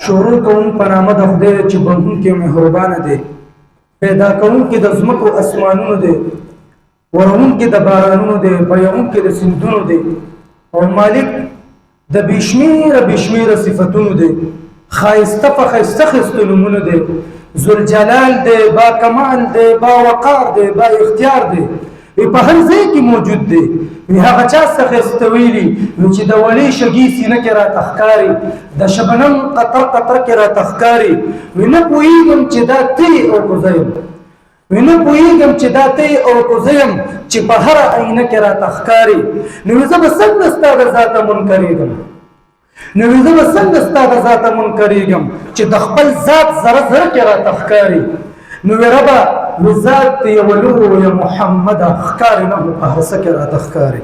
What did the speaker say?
شروع کوم په نامه د خدای چې بخښونکی مهربانه دی، پیدا کوونکی د ځمکو اسمانونو دی، ورونکی د بارانونو دی، بیونکی د سیندونو دی، او مالک د بشمیره صفتونو دی، خایسته په خایسته خیستو نومونه دی، ذوالجلال دی، با کمال دی، با وقار دی، با اختیار دی، په هر ځای کې موجود دی. وی هغه چا څخه استویلی چې د ولی شګي سینه کې راته ښکاري، د شبنم قطر قطر کې راته ښکاري. وی نه پوهېږم چې دا ته او که زه یم، وی نه پوهېږم چې دا ته او که زه یم چې په هره آینه کې راته ښکاري. نو زه به څنګه ستا د ذاته منکرېږم، نو زه به څنګه ستا د ذاته منکرېږم چې د خپل ذات ذره ذره کې راته ښکاري. نو وی ربه ذات یو لو یا محمد ښکاري نه په هر څه کې راته ښکاري.